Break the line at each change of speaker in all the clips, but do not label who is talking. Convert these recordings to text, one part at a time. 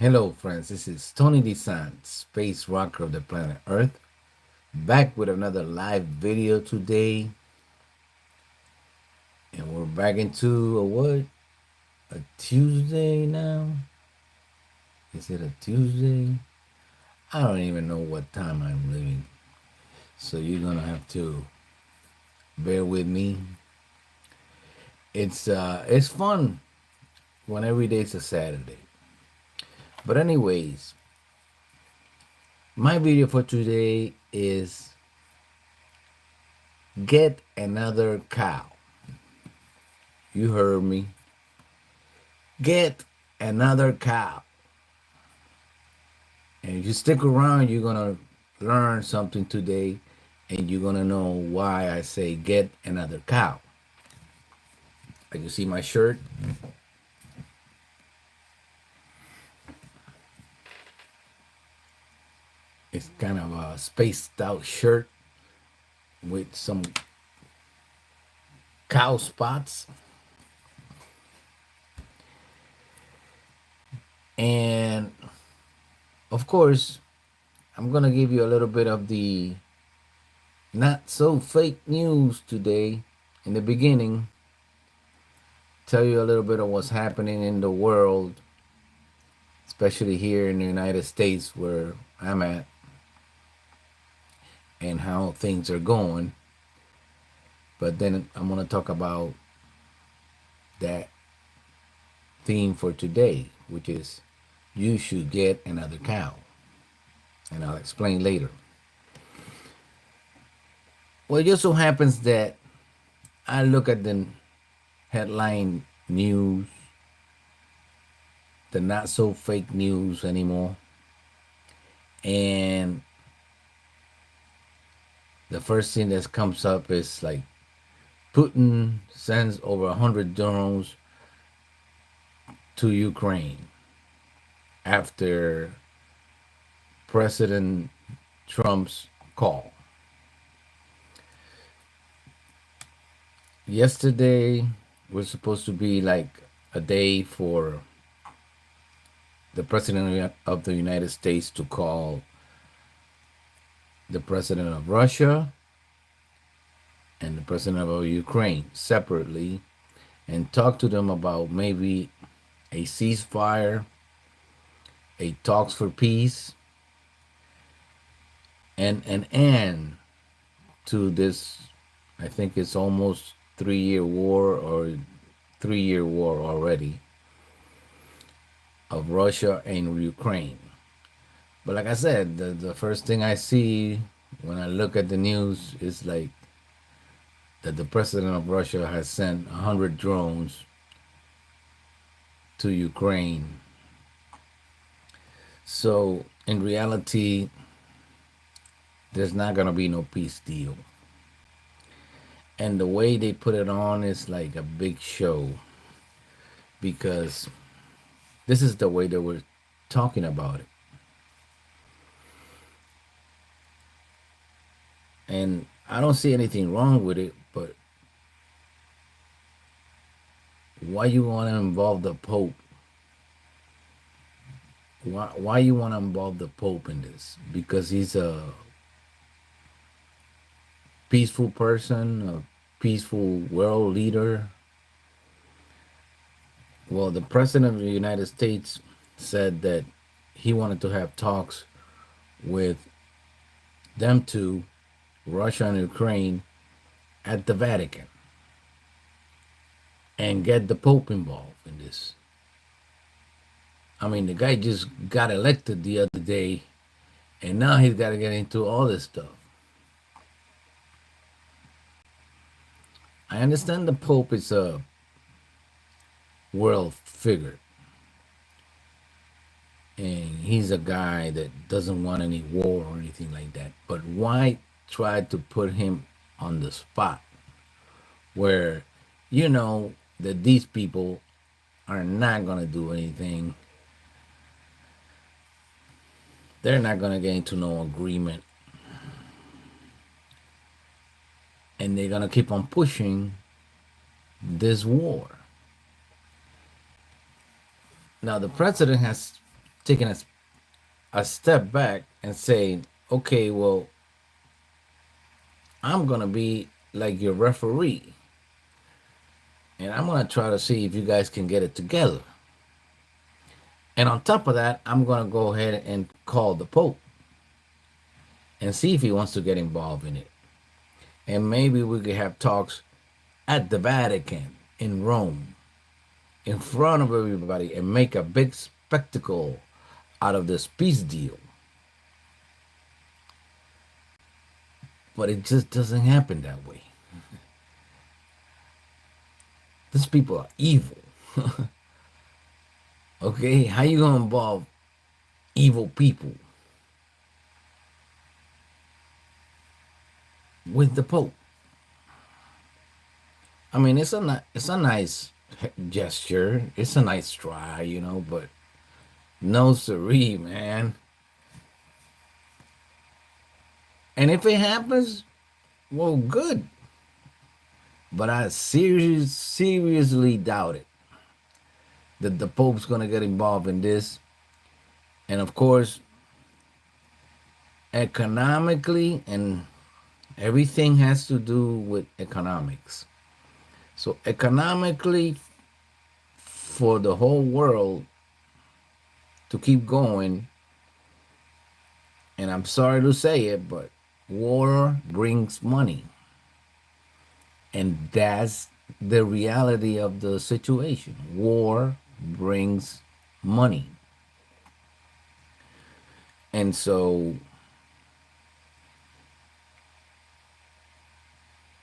Hello, friends. This is Tony Dizant, space rocker of the planet Earth, back with another live video today. And we're back into a what? A Tuesday now? Is it a Tuesday? I don't even know what time I'm living. So you're gonna have to bear with me. It's fun when every day's a Saturday. But anyways, my video for today is get another cow. You heard me. Get another cow. And if you stick around, you're going to learn something today and you're going to know why I say get another cow. Like you see my shirt? It's kind of a spaced out shirt with some cow spots. And of course, I'm going to give you a little bit of the not so fake news today in the beginning. Tell you a little bit of what's happening in the world, especially here in the United States where I'm at, and how things are going. But then I'm going to talk about that theme for today, which is you should get another cow. And I'll explain later. Well, it just so happens that I look at the headline news, the not so fake news anymore, and the first thing that comes up is like Putin sends over 100 drones to Ukraine after President Trump's call. Yesterday was supposed to be like a day for the President of the United States to call the President of Russia and the President of Ukraine separately and talk to them about maybe a ceasefire, a talks for peace, and an end to this, I think it's almost 3-year war or 3-year war already of Russia and Ukraine. But like I said, the first thing I see when I look at the news is like that the president of Russia has sent 100 drones to Ukraine. So in reality, there's not going to be no peace deal. And the way they put it on is like a big show, because this is the way they were talking about it. And I don't see anything wrong with it, but why you want to involve the Pope? Why you want to involve the Pope in this? Because he's a peaceful person, a peaceful world leader. Well, the President of the United States said that he wanted to have talks with them two, Russia and Ukraine, at the Vatican and get the Pope involved in this. I mean, the guy just got elected the other day, and now he's got to get into all this stuff. I understand the Pope is a world figure, and he's a guy that doesn't want any war or anything like that. But why try to put him on the spot where you know that these people are not going to do anything? They're not going to get into no agreement, and they're going to keep on pushing this war. Now, the president has taking a step back and saying, okay, well, I'm going to be like your referee, and I'm going to try to see if you guys can get it together. And on top of that, I'm going to go ahead and call the Pope and see if he wants to get involved in it. And maybe we could have talks at the Vatican in Rome in front of everybody and make a big spectacle out of this peace deal. But it just doesn't happen that way. These people are evil. Okay, how you gonna involve evil people with the Pope? I mean, it's a nice gesture. It's a nice try, but no siree, man. And if it happens, well, good. But I seriously doubt it that the Pope's gonna get involved in this. And of course, economically, and everything has to do with economics. So economically, for the whole world to keep going, and I'm sorry to say it, but war brings money. And that's the reality of the situation. War brings money. And so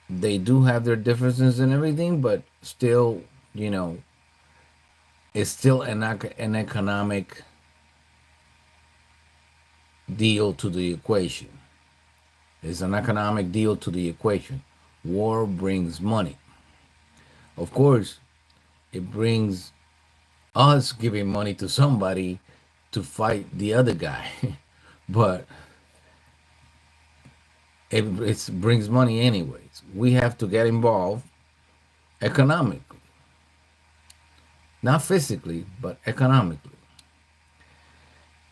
they do have their differences and everything, but still, it's still an economic deal to the equation. It's an economic deal to the equation. War brings money. Of course, it brings us giving money to somebody to fight the other guy. But it brings money anyways. We have to get involved economically. Not physically, but economically.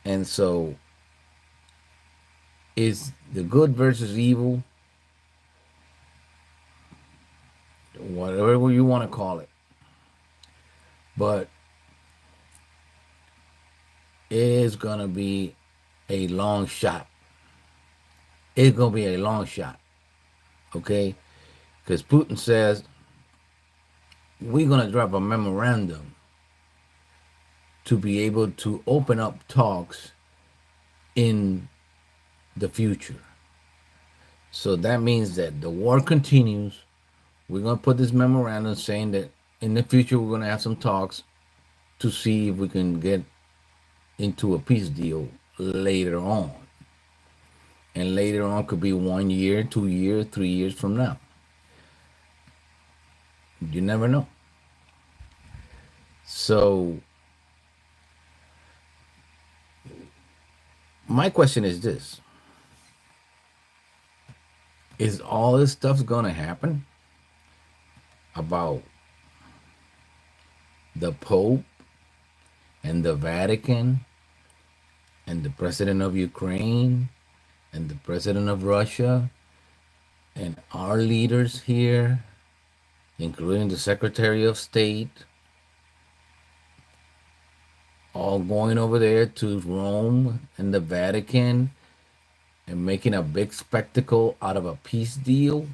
And so is the good versus evil, whatever you want to call it. But it is going to be a long shot. It's going to be a long shot. Okay? Because Putin says, we're going to drop a memorandum to be able to open up talks in the future. So that means that the war continues. We're going to put this memorandum saying that in the future we're going to have some talks to see if we can get into a peace deal later on. And later on could be 1 year, 2 years, 3 years from now. You never know. So my question is this. Is all this stuff going to happen about the Pope and the Vatican and the president of Ukraine and the president of Russia and our leaders here, including the Secretary of State, all going over there to Rome and the Vatican and making a big spectacle out of a peace deal?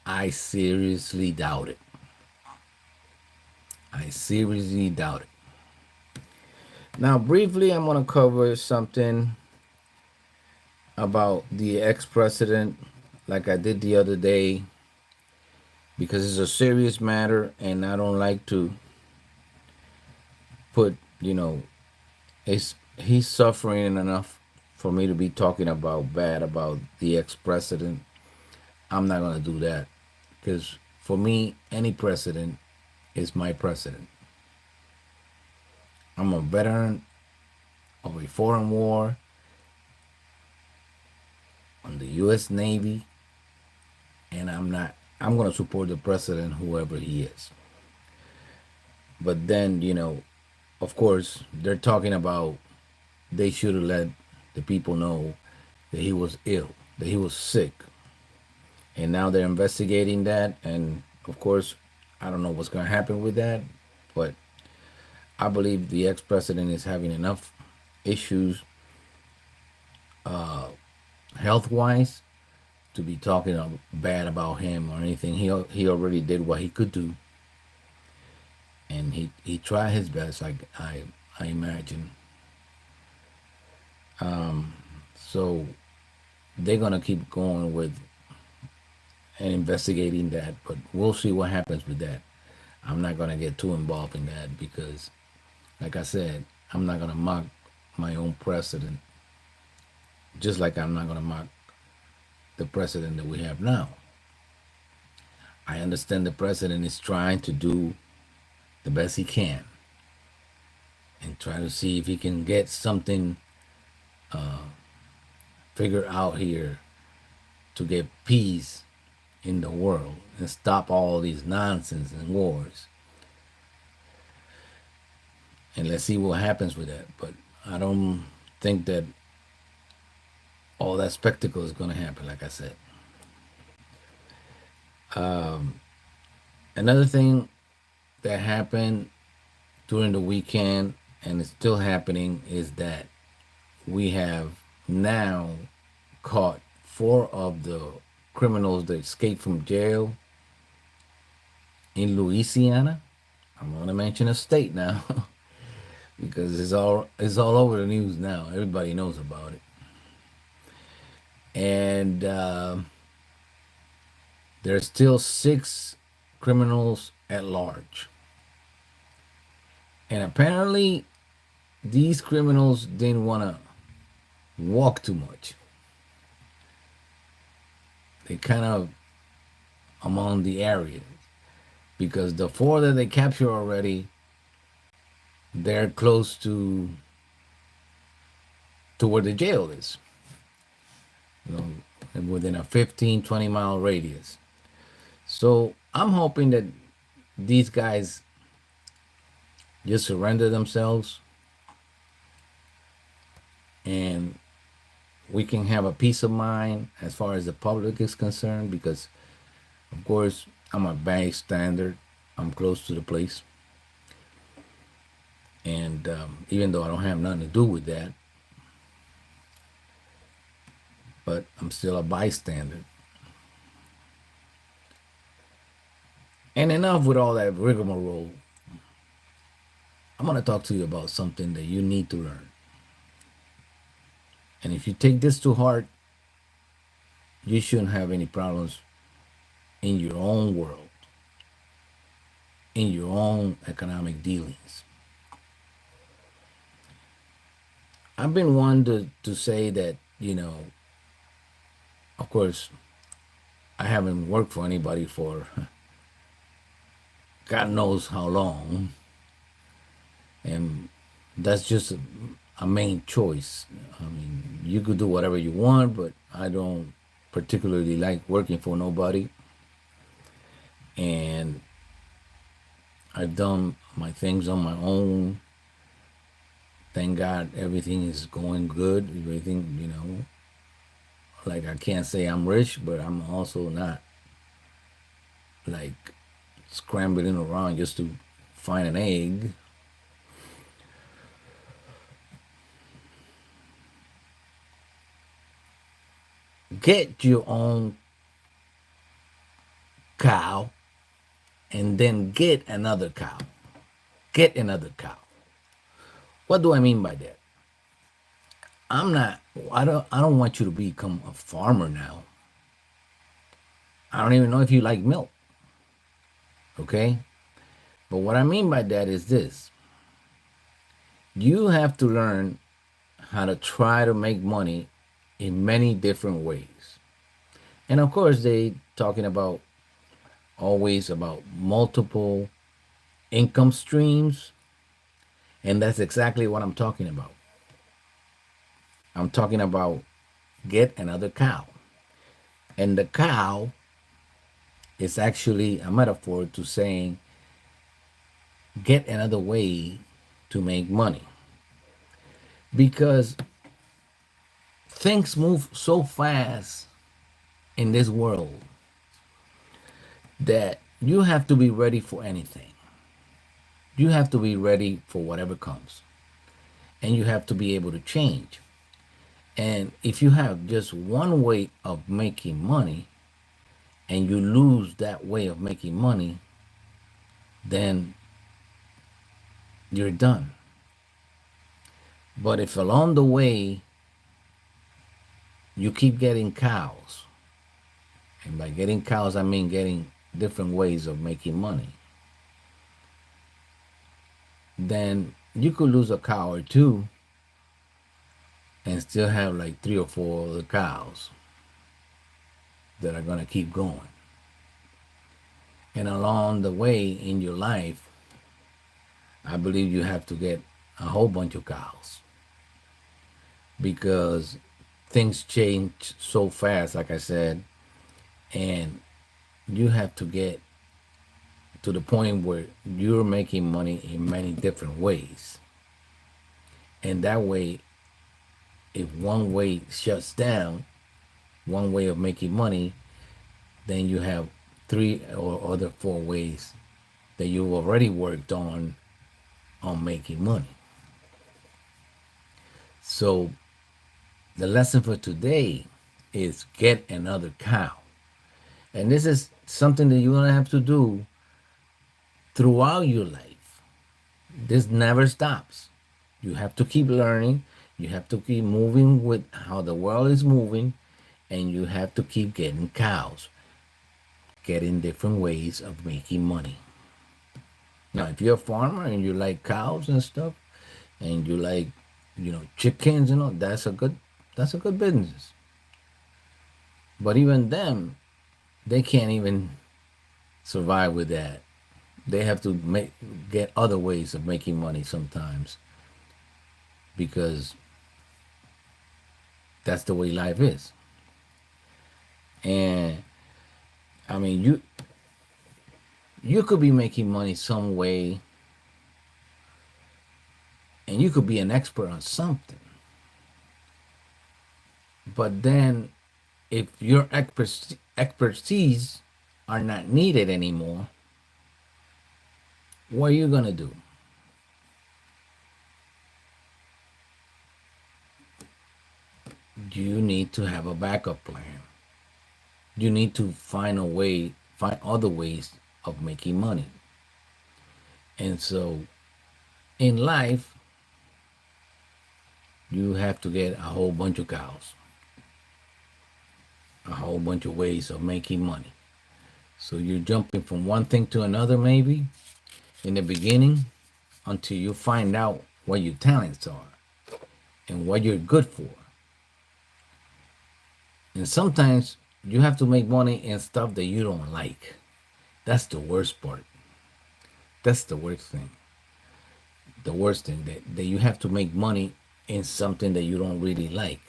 I seriously doubt it. I seriously doubt it. Now, briefly, I'm going to cover something about the ex-president, like I did the other day, because it's a serious matter, and I don't like to put, he's suffering enough for me to be talking about bad about the ex-president. I'm not going to do that, because for me, any president is my president. I'm a veteran of a foreign war on the U.S. Navy, and I'm going to support the president, whoever he is. But then, of course, they're talking about they should have let the people know that he was ill, that he was sick. And now they're investigating that. And of course, I don't know what's going to happen with that. But I believe the ex president is having enough issues health wise to be talking bad about him or anything. He already did what he could do, and he tried his best. I imagine. So they're gonna keep going with and investigating that, but we'll see what happens with that. I'm not gonna get too involved in that because, like I said, I'm not gonna mock my own president, just like I'm not gonna mock the president that we have now. I understand the president is trying to do the best he can and try to see if he can get something figured out here to get peace in the world and stop all these nonsense and wars. And let's see what happens with that. But I don't think that all that spectacle is going to happen, like I said. Another thing that happened during the weekend, and it's still happening, is that we have now caught four of the criminals that escaped from jail in Louisiana. I'm going to mention a state now because it's all over the news now. Everybody knows about it. And there's still six criminals at large. And apparently, these criminals didn't want to walk too much. They kind of among the area because the four that they captured already, they're close to where the jail is. You know, within a 15-20 mile radius. So I'm hoping that these guys just surrender themselves and we can have a peace of mind as far as the public is concerned because, of course, I'm a bystander. I'm close to the place. And even though I don't have nothing to do with that, but I'm still a bystander. And enough with all that rigmarole. I'm going to talk to you about something that you need to learn. And if you take this to heart, you shouldn't have any problems in your own world, in your own economic dealings. I've been one to say that, of course, I haven't worked for anybody for God knows how long. And that's just a main choice. I mean, you could do whatever you want, but I don't particularly like working for nobody. And I've done my things on my own. Thank God everything is going good. Everything, like I can't say I'm rich, but I'm also not like scrambling around just to find an egg. Get your own cow and then get another cow. Get another cow. What do I mean by that? I don't want you to become a farmer now. I don't even know if you like milk. Okay? But what I mean by that is this. You have to learn how to try to make money in many different ways. And of course, they talking about always about multiple income streams. And that's exactly what I'm talking about. I'm talking about get another cow. And the cow is actually a metaphor to saying get another way to make money. because things move so fast in this world that you have to be ready for anything. You have to be ready for whatever comes, and you have to be able to change. And if you have just one way of making money and you lose that way of making money, then you're done. But if along the way you keep getting cows, and by getting cows, I mean getting different ways of making money, then you could lose a cow or two and still have like three or four other cows that are going to keep going. And along the way in your life, I believe you have to get a whole bunch of cows because things change so fast, like I said, and you have to get to the point where you're making money in many different ways. And that way, if one way shuts down, one way of making money, then you have three or other four ways that you've already worked on making money. So the lesson for today is get another cow. And this is something that you're going to have to do throughout your life. This never stops. You have to keep learning. You have to keep moving with how the world is moving. And you have to keep getting cows, getting different ways of making money. Now, if you're a farmer and you like cows and stuff, and you like, chickens and all, that's a good business. But even them, they can't even survive with that. They have to get other ways of making money sometimes because that's the way life is. And I mean, you could be making money some way, and you could be an expert on something. But then if your expertise are not needed anymore, what are you going to do? You need to have a backup plan. You need to find other ways of making money. And so in life, you have to get a whole bunch of cows, a whole bunch of ways of making money. So you're jumping from one thing to another, maybe in the beginning, until you find out what your talents are and what you're good for. And sometimes you have to make money in stuff that you don't like. That's the worst part. That's the worst thing. The worst thing that you have to make money in something that you don't really like.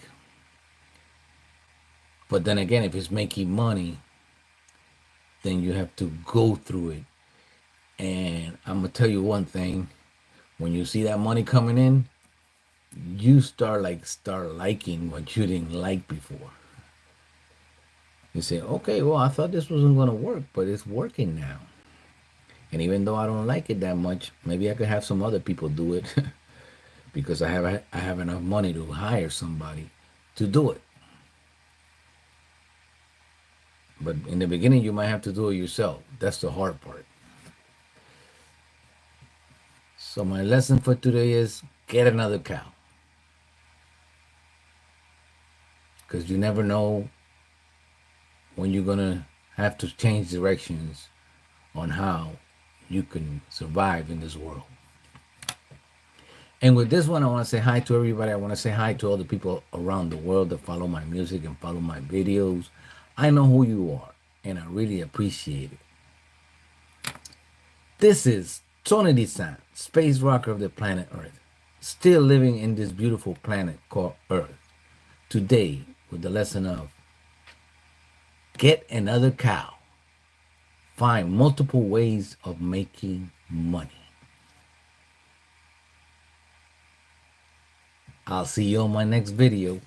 But then again, if it's making money, then you have to go through it. And I'm going to tell you one thing. When you see that money coming in, you start liking what you didn't like before. You say, okay, well, I thought this wasn't going to work, but it's working now. And even though I don't like it that much, maybe I could have some other people do it because I have enough money to hire somebody to do it. But in the beginning, you might have to do it yourself. That's the hard part. So my lesson for today is get another cow. Because you never know when you're going to have to change directions on how you can survive in this world. And with this one, I want to say hi to everybody. I want to say hi to all the people around the world that follow my music and follow my videos. I know who you are, and I really appreciate it. This is Tony Dizant, space rocker of the planet Earth, still living in this beautiful planet called Earth. Today, with the lesson of get another cow. Find multiple ways of making money. I'll see you on my next video.